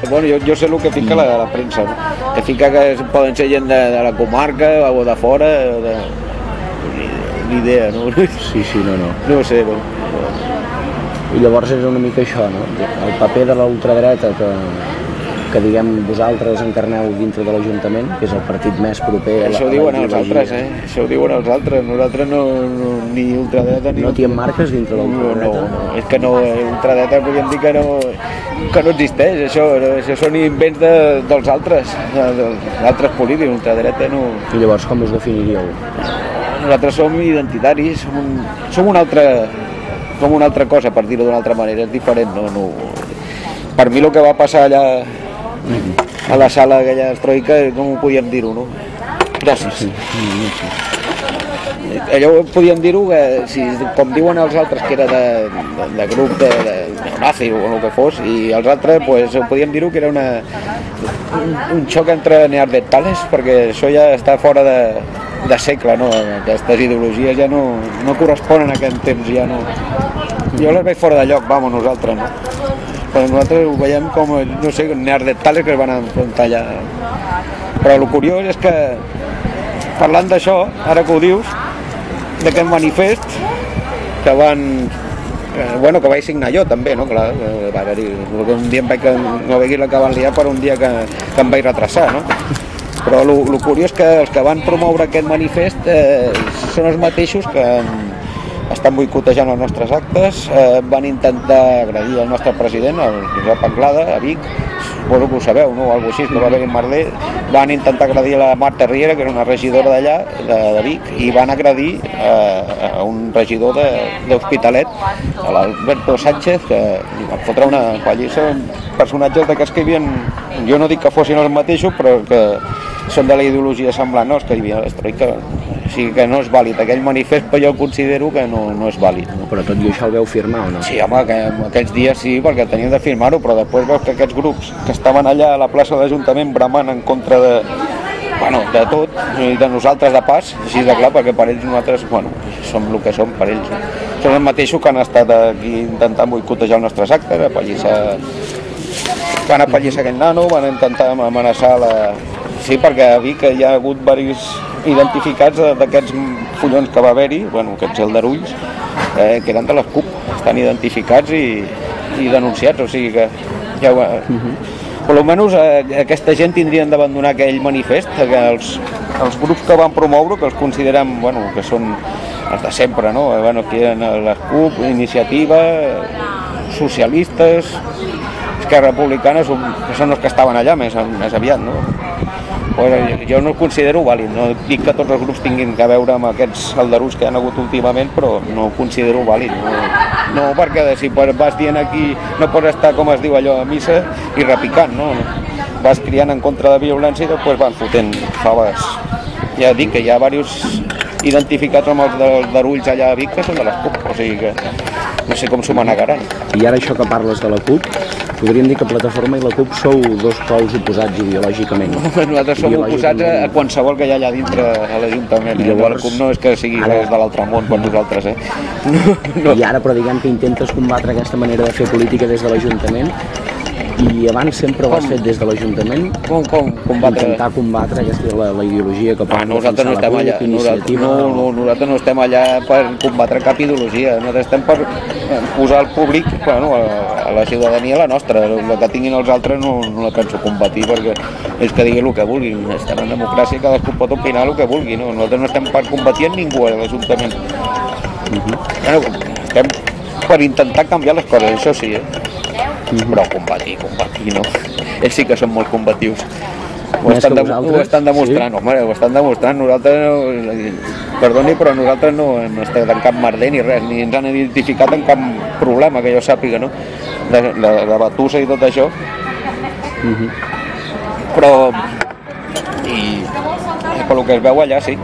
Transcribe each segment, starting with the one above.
Bueno, jo sé el que fica la premsa, no? Que fica que poden ser gent de la comarca o de fora, ni idea, no? Sí, no. No ho sé, no. I llavors és una mica això, no? El paper de la ultradreta que diguem vosaltres encarneu dintre de l'Ajuntament, que és el partit més proper a la ideologia. Això ho diuen els altres, Això ho diuen els altres. Nosaltres ni ultradreta ni... No t'hi emmarques dintre de l'ultradreta? No, és que no, ultradreta podríem dir que no existeix, això són invents dels altres, d'altres polítics, ultradreta no... I llavors com us definiríeu? Nosaltres som identitaris, som una altra cosa, per dir-ho d'una altra manera, és diferent, no. Per mi el que va passar allà a la sala aquella estroica, com ho podíem dir-ho, no? Gràcies. Allò podíem dir-ho que, com diuen els altres, que era de grup de nazi o el que fos, i els altres, pues, podíem dir-ho que era un xoc entre neandertales, perquè això ja està fora de segle, no? Aquestes ideologies ja no corresponen a aquest temps, ja no... Jo les veig fora de lloc, nosaltres, no? Però nosaltres ho veiem com, no sé, neandertales que es van enfrontar allà. Però el curiós és que, parlant d'això, ara que ho dius, d'aquest manifest que que vaig signar jo també, no? Clar, va haver-hi, un dia no vaig la que van liar per un dia que em vaig retrasar, no? Però el curiós és que els que van promoure aquest manifest són els mateixos que estan boicotejant els nostres actes, van intentar agredir el nostre president, el Josep Anglada, a Vic, suposo que ho sabeu, no? O alguna cosa així, que va haver-hi Merler, van intentar agredir la Marta Riera, que era una regidora d'allà, de Vic, i van agredir a un regidor d'Hospitalet, l'Alberto Sánchez, que li van fotre una pallissa, personatges d'aquests que hi havia, jo no dic que fossin els mateixos, però que són de la ideologia semblant, no? És que hi havia l'estroica, o sigui que no és vàlid. Aquell manifest jo considero que no és vàlid. No, però tot i això el veu firmar o no? Sí, home, que aquells dies sí, perquè teníem de firmar-ho, però després veus que aquests grups que estaven allà a la plaça de l'Ajuntament bramant en contra de tot, i de nosaltres de pas, així de clar, perquè per ells nosaltres, som el que som per ells. Són els mateixos que han estat aquí intentant boicotejar els nostres actes, van apallissar aquell nano, van intentar amenaçar Sí, perquè a Vic hi ha hagut diversos identificats d'aquests follons que va haver-hi, aquests aldarulls, que eren de les CUP, estan identificats i denunciats, o sigui que ja per almenys aquesta gent tindrien d'abandonar aquell manifest, que els grups que van promoure, que els considerem, que són els de sempre, no? Aquí eren les CUP, Iniciativa, socialistes, Esquerra Republicana, són els que estaven allà més aviat, no? Jo no ho considero vàlid, no dic que tots els grups tinguin a veure amb aquests aldarulls que hi ha hagut últimament, però no ho considero vàlid. No, perquè si vas dient aquí no pots estar, com es diu allò, a missa i repicant, no? Vas criant en contra de violència i després van fotent faves. Ja dic que hi ha diversos identificats amb els aldarulls allà a Vic que són de les CUP, o sigui que no sé com s'ho manegaran. I ara això que parles de la CUP, podríem dir que Plataforma i la CUP sou dos pols oposats ideològicament. Nosaltres som oposats a qualsevol que hi ha allà dintre a l'Ajuntament. La CUP no és que sigui res de l'altre món per nosaltres. I ara, però diguem que intentes combatre aquesta manera de fer política des de l'Ajuntament, i abans sempre ho has fet des de l'Ajuntament? Com combatre? Intentar combatre la ideologia que pot nosaltres no estem allà. Nosaltres no estem allà per combatre cap ideologia. Nosaltres estem per posar al públic, a la ciutadania, la nostra. El que tinguin els altres no la penso combatir, perquè és que diguin el que vulguin. Estem en democràcia, cadascú pot opinar el que vulgui. Nosaltres no estem per combatir a ningú a l'Ajuntament. Estem per intentar canviar les coses, això sí, però combatir no. Ells sí que són molt combatius. Ho estan demostrant, home, ho estan demostrant. Nosaltres, perdoni, però nosaltres no hem estat en cap merder ni res, ni ens han identificat en cap problema que jo sàpiga, no? De batussa i tot això. Però, pel que es veu allà, sí.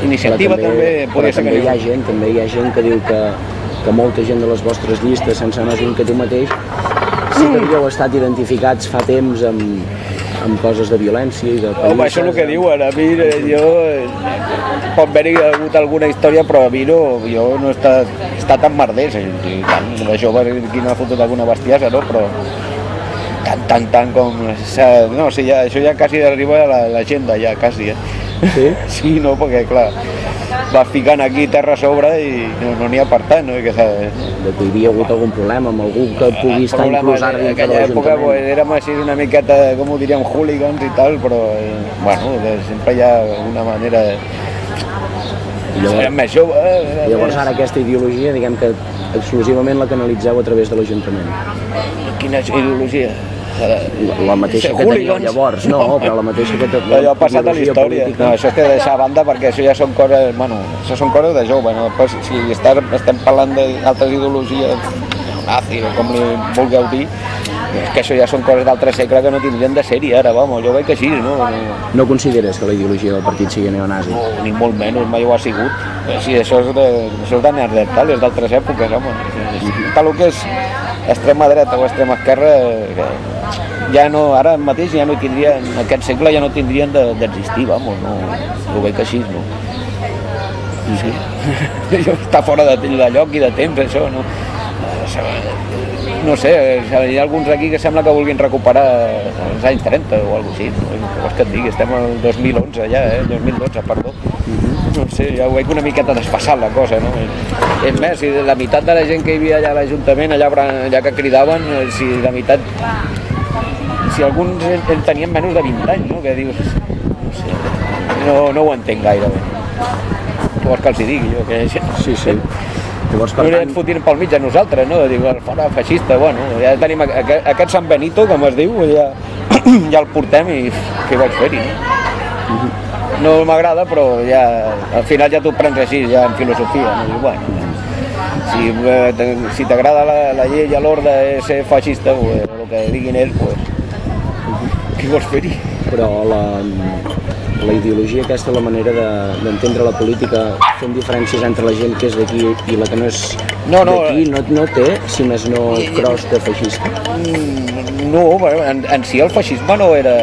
Iniciativa també podria ser que també hi ha gent que diu que molta gent de les vostres llistes, sense anar lluny que tu mateix, sí que havíeu estat identificats fa temps amb coses de violència i de pallisses. Home, això és el que diuen. A mi, pot haver-hi hagut alguna història, però a mi jo no he estat en merders. De jove qui no ha fotut alguna bestiesa, no? Però tant com... No, sí, ja, això ja quasi arriba a l'agenda, ja, quasi, Sí? Sí, no, perquè, clar, vas ficant aquí terra a sobre i no n'hi ha per tant, no? Que De que hi havia hagut algun problema amb algú que pugui estar inclús ara dintre de aquella època l'Ajuntament. pues, érem així una miqueta, com ho diríem, hooligans i tal, però, bueno, sempre hi ha una manera... Érem més joves... Llavors ara aquesta ideologia, diguem que exclusivament la canalitzeu a través de l'Ajuntament. Quina ideologia? La mateixa que teníeu llavors, no, però la mateixa que teníeu. Allò ha passat a la història. No, això es té de deixar a banda perquè això ja són coses, bueno, això són coses de jove, no? Pues, si estem parlant d'altres ideologies, nazi o com li vulgueu dir, és que això ja són coses d'altre segle que no tindrien de ser-hi ara, vamos, jo veig que així, no? No consideres que la ideologia del partit sigui neonazi? No, ni molt menys, mai ho ha sigut. Sí, això és de Neandertal, és d'altres èpoques, home. Tal que és extrema dreta o extrema esquerra, ja no, ara mateix ja no tindrien, en aquest segle ja no tindrien d'existir, vamos, no, ho veig així, no? Sí. Està fora de lloc i de temps, això, no? No sé, hi ha alguns aquí que sembla que vulguin recuperar els anys 30 o alguna cosa així, no? Vols que et digui, estem al 2011 ja, 2012, perdó. No sé, ja ho veig una miqueta desfassat la cosa, no? És més, si la meitat de la gent que hi havia allà a l'Ajuntament, allà que cridaven, si la meitat... Si alguns en tenien menys de 20 anys, no? Que dius... No sé, no ho entenc gaire bé. Què vols que els hi digui jo? Que... Sí. Llavors, per no tant... ens fotin pel mig a nosaltres, no? Diu, el fora feixista, bueno, ja tenim aquest San Benito, com es diu, ja el portem i què vaig fer-hi, no? No m'agrada, però ja, al final ja t'ho prens així, ja en filosofia, no? Diu, bueno, si t'agrada la llei i l'ordre és ser feixista, pues, el que diguin ells, pues, què vols fer-hi? Però la ideologia aquesta, la manera d'entendre la política, fent diferències entre la gent que és d'aquí i la que no és d'aquí, no té, si més no, cross de feixista? No, en si el feixisme no era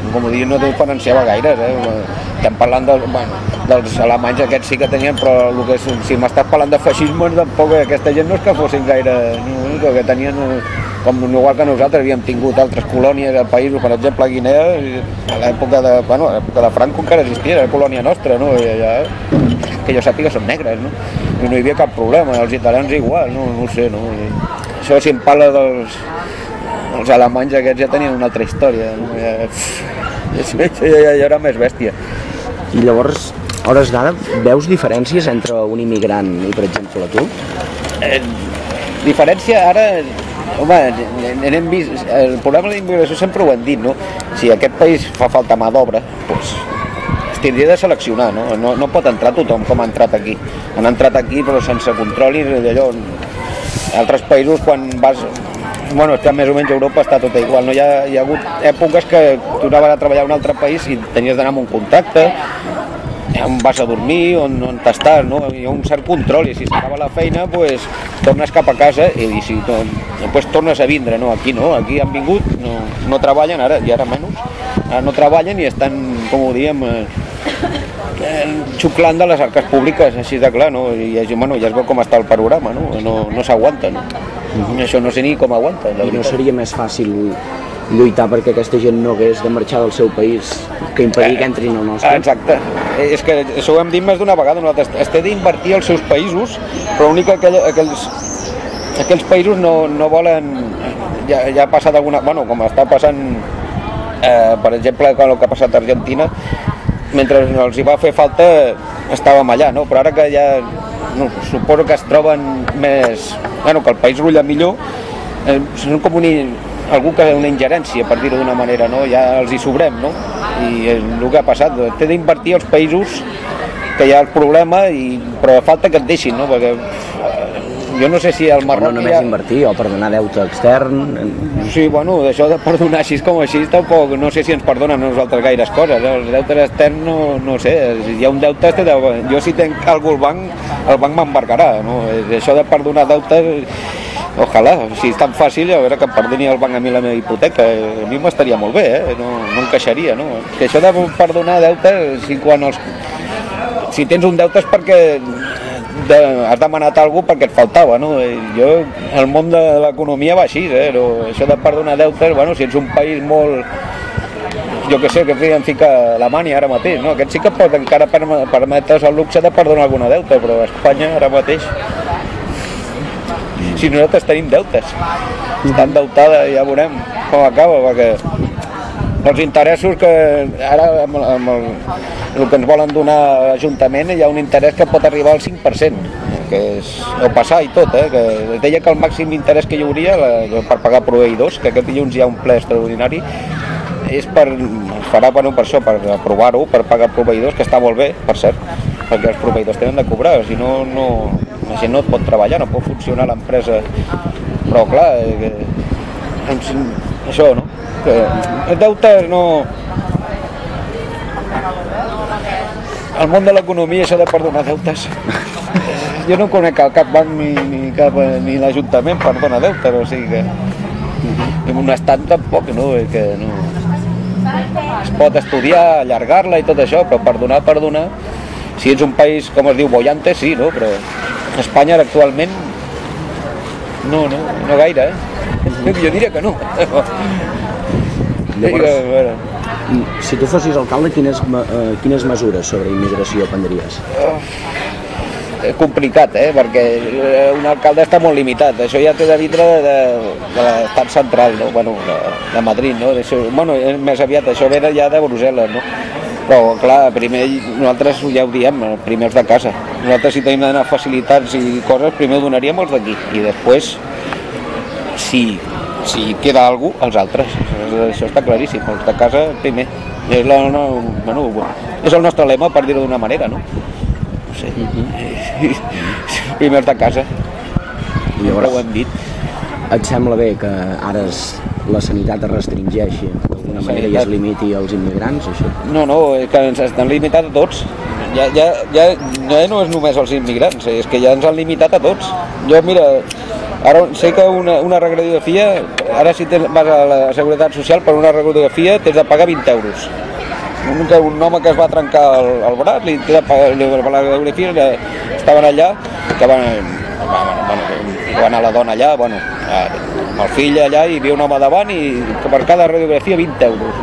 com ho dic, no diferenciava gaire, estem parlant dels alemanys aquests sí que tenien, però si m'estàs parlant de feixisme, tampoc aquesta gent no és que fossin gaire, no, que tenien, com igual que nosaltres havíem tingut altres colònies al país, per exemple a Guinea, a l'època de Franco encara existia, era colònia nostra, no? I allà, que jo sàpiga són negres, no? I no hi havia cap problema, els italians igual, no ho sé, no? Això si em parla els alemanys aquests ja tenien una altra història, no? Ja era més bèstia. I llavors, a hores d'ara, veus diferències entre un immigrant i, per exemple, tu? Diferència ara... Home, n'hem vist... El problema de la immigració sempre ho hem dit, no? Si a aquest país fa falta mà d'obra, doncs es tindria de seleccionar, no? No pot entrar tothom com ha entrat aquí. Han entrat aquí però sense control i d'allò... Altres països, quan vas... Bueno, és que més o menys a Europa està tot igual, no? Hi ha hagut èpoques que tu anaves a treballar a un altre país i tenies d'anar amb un contacte, on vas a dormir, on t'estàs, no? Hi ha un cert control i si s'acaba la feina, pues, tornes cap a casa i si pues, tornes a vindre, no? Aquí no, aquí han vingut, no treballen ara, i ara menys, ara no treballen i estan, com ho diem, xuclant de les arques públiques, així de clar, no? I bueno, ja es veu com està el panorama, no s'aguanta, no? I això no sé ni com aguanta. I no seria més fàcil lluitar perquè aquesta gent no hagués de marxar del seu país que impedir que entrin al nostre? Exacte, és que això ho hem dit més d'una vegada, nosaltres es té d'invertir als seus països, però l'únic que aquells països no volen, ja ha passat alguna, bueno, com està passant per exemple el que ha passat a Argentina, mentre els hi va fer falta estàvem allà, no? Però ara que ja suposo que es troben més, bueno, que el país rulla millor, són com algú que una ingerència, per dir-ho d'una manera, no? Ja els hi sobrem, no? I el que ha passat, té d'invertir als països que hi ha el problema, però falta que et deixin, no? Perquè jo no sé si el Marroc... No només invertir o perdonar deute extern... Sí, bueno, d'això de perdonar així com així, tampoc, no sé si ens perdonen a nosaltres gaires coses, els deutes externs no sé, si hi ha un deute, jo si tenc algú al banc m'embarcarà, no? Això de perdonar deutes, ojalà, si és tan fàcil, a veure que em perdoni el banc a mi la meva hipoteca, a mi m'estaria molt bé, no encaixaria, no? Que això de perdonar deutes, si tens un deute és perquè has demanat alguna cosa perquè et faltava, no? Jo, el món de l'economia va així, no? Això de perdonar deutes, bueno, si ets un país molt, jo què sé, que podríem ficar Alemanya ara mateix, no? Aquest sí que pot encara permetre's el luxe de perdonar alguna deuta, però a Espanya ara mateix, si nosaltres tenim deutes, està endeutada, ja veurem com acaba, perquè els interessos que ara amb el que ens volen donar a l'Ajuntament hi ha un interès que pot arribar al 5%, que és o passar i tot, que es deia que el màxim interès que hi hauria per pagar proveïdors, que aquest dilluns hi ha un ple extraordinari, es farà per això, per aprovar-ho, per pagar proveïdors, que està molt bé, per cert, perquè els proveïdors tenen de cobrar, si no, la gent no pot treballar, no pot funcionar l'empresa, però clar, això, no? Que els deutes no... El món de l'economia s'ha de perdonar deutes. Jo no conec cap banc ni l'Ajuntament perdona deutes, o sigui que... En un estat tampoc, no? Que no... Es pot estudiar, allargar-la i tot això, però perdonar... Si ets un país, com es diu, bollante, sí, no? Però Espanya actualment no gaire, Jo diria que no. Llavors, si tu fossis alcalde, quines mesures sobre immigració prendries? Complicat, perquè un alcalde està molt limitat. Això ja té de vindre de l'estat central, no? Bueno, de Madrid, no? Bueno, més aviat, això ve ja de Brussel·les, no? Però, clar, primer nosaltres ja ho diem, primer els de casa. Nosaltres si tenim d'anar facilitats i coses, primer ho donaríem els d'aquí. I després, si queda algú, els altres. Això està claríssim, els de casa primer. És el nostre lema, per dir-ho d'una manera, no? No sé. Primer els de casa. Llavors, ho hem dit. Et sembla bé que ara la sanitat es restringeixi d'alguna manera i es limiti als immigrants, això? No, és que ens estan limitat a tots. Ja no és només als immigrants, és que ja ens han limitat a tots. Jo, mira, ara sé que una radiografia, ara si vas a la Seguretat Social, per una radiografia t'has de pagar 20 euros. Un home que es va trencar el braç, li té de pagar la radiografia, estaven allà, que va anar la dona allà, amb el fill allà, i hi havia un home davant i per cada radiografia 20 euros.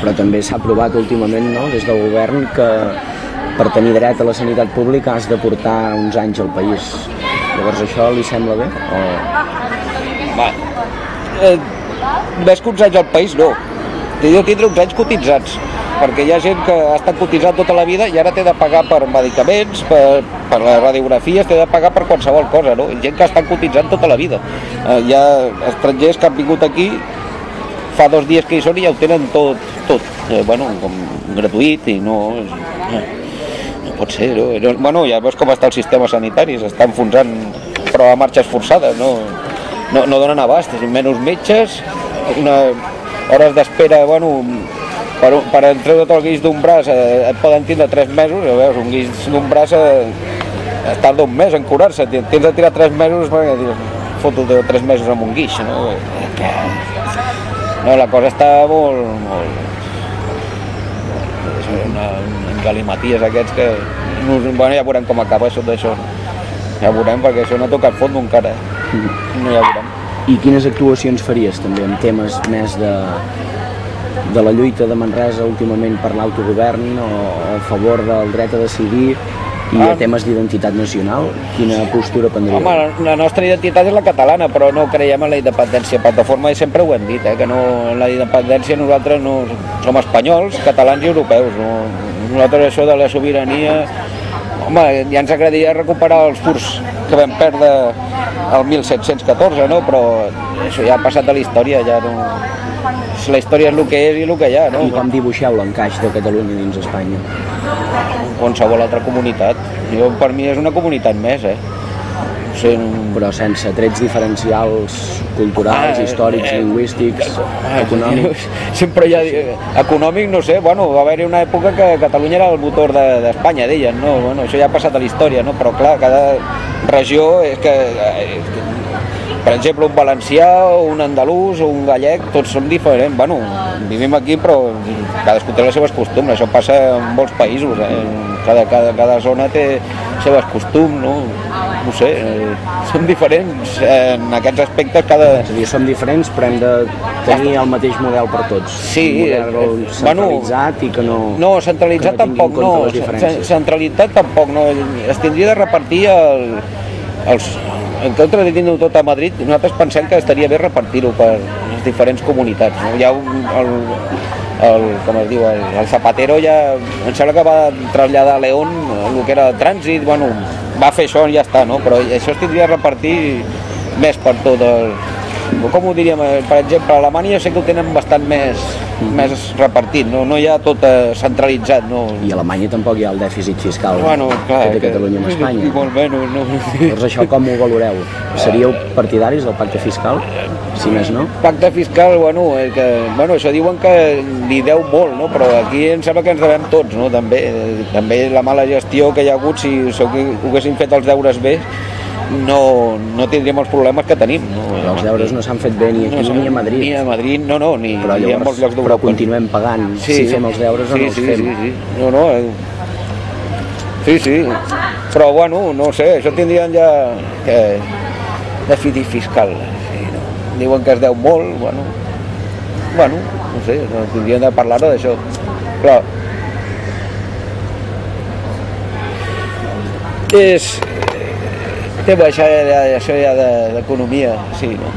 Però també s'ha aprovat últimament, no?, des del govern, que per tenir dret a la sanitat pública has de portar uns anys al país. Llavors això li sembla bé? Més que uns anys al país, no. Jo tindré uns anys cotitzats, perquè hi ha gent que ha estat cotitzat tota la vida i ara té de pagar per medicaments, per les radiografies, té de pagar per qualsevol cosa, no? Gent que ha estat cotitzant tota la vida. Hi ha estrangers que han vingut aquí, fa 2 dies que hi són i ja ho tenen tot. Com gratuït i no pot ser, no? Ja veus com està el sistema sanitari, s'està enfonsant, però a marxes forçades, no donen abast, menys metges, hores d'espera, per treure tot el guix d'un braç et poden tindre 3 mesos, veus, un guix d'un braç es tarda un mes en curar-se, tens de tirar 3 mesos, foto 3 mesos amb un guix, no? La cosa està molt... un galimaties aquests que... ja veurem com acaba això d'això. Ja veurem, perquè això no ha tocat fons encara. Ja veurem. I quines actuacions faries també en temes més de la lluita de Manresa últimament per l'autogovern o a favor del dret a decidir i a temes d'identitat nacional? Quina postura prendria? Home, la nostra identitat és la catalana, però no creiem en la independència. Plataforma i sempre ho hem dit, que no, en la independència nosaltres no som espanyols, catalans i europeus. Nosaltres això de la sobirania... Home, ja ens agradaria recuperar els furs que vam perdre el 1714, no? Però això ja ha passat a la història, ja no... La història és el que és i el que hi ha, no? I com dibuixeu l'encaix de Catalunya dins Espanya? Qualsevol altra comunitat. Per mi és una comunitat més, Però sense trets diferencials culturals, històrics, lingüístics, econòmics... Sempre hi ha... Econòmic, no sé, va haver-hi una època que Catalunya era el motor d'Espanya, deien, no? Això ja ha passat a la història, no? Però clar, cada regió és que... per exemple, un valencià, un andalús o un gallec, tots som diferents. Bueno, vivim aquí, però cadascú té les seves costums, això passa en molts països, cada zona té els seus costums, no sé, som diferents en aquests aspectes. És a dir, som diferents, però hem de tenir el mateix model per tots. Sí, un model centralitzat i que no... No, centralitzat tampoc no, centralitzat tampoc no, es tindria de repartir en contra de dir-ho tot a Madrid. Nosaltres pensem que estaria bé repartir-ho per les diferents comunitats, no? Hi ha com es diu, el Zapatero ja, em sembla que va traslladar a León el que era el trànsit, bueno, va fer això i ja està, no? Però això es tindria de repartir més per tot el... Com ho diríem, per exemple, a Alemanya sé que ho tenen bastant més repartit, no hi ha tot centralitzat, no? I a Alemanya tampoc hi ha el dèficit fiscal clar, de Catalunya amb Espanya. Molt menys, no? Llavors això com ho valoreu? Seríeu partidaris del pacte fiscal? Si més no? Pacte fiscal, això diuen que li deu molt, no? Però aquí em sembla que ens devem tots, no? També la mala gestió que hi ha hagut, si ho haguessin fet els deures bé, no tindríem els problemes que tenim. Però els deures no s'han fet bé ni aquí ni a Madrid. Ni a Madrid, ni a molts llocs d'Europa. Però continuem pagant si fem els deures o no els fem. Sí. Però bueno, no sé, això tindrien ja dèficit fiscal. Diuen que es deu molt, bueno, no sé, tindrien de parlar-ho d'això. Però això ja d'economia, sí, no?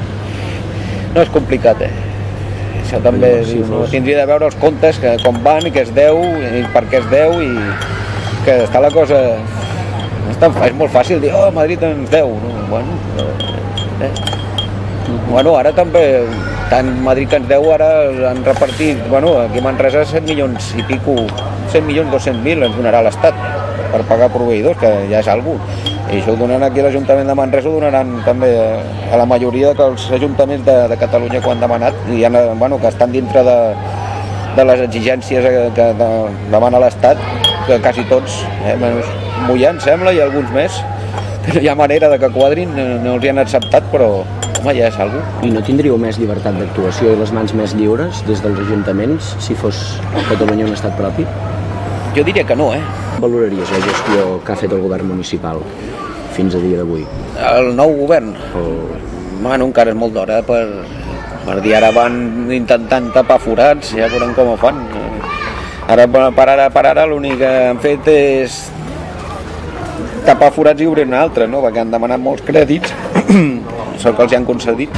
No és complicat, Això també tindria de veure els comptes, com van i què es deu, i per què es deu, i que està la cosa... És molt fàcil dir, Madrid ens deu, no? Bueno, ara també, tant Madrid que ens deu, ara han repartit, aquí a Manresa 100 milions i pico, 100 milions 200.000 ens donarà l'Estat per pagar proveïdors, que ja és alguna cosa. I això ho donaran aquí a l'Ajuntament de Manresa, ho donaran també a la majoria dels ajuntaments de Catalunya que ho han demanat, i que estan dintre de les exigències que demana l'Estat, que quasi tots, menys Mollà, em sembla, i alguns més, que no hi ha manera de que quadrin, no els hi han acceptat, però ja és alguna cosa. I no tindríeu més llibertat d'actuació i les mans més lliures des dels ajuntaments si fos Catalunya un estat propi? Jo diria que no, Valoraries la gestió que ha fet el govern municipal fins a dia d'avui? El nou govern? Encara és molt d'hora per dir, ara van intentant tapar forats, ja veurem com ho fan. Ara per ara l'únic que han fet és tapar forats i obrir un altre, no? Perquè han demanat molts crèdits, sort que els hi han concedit.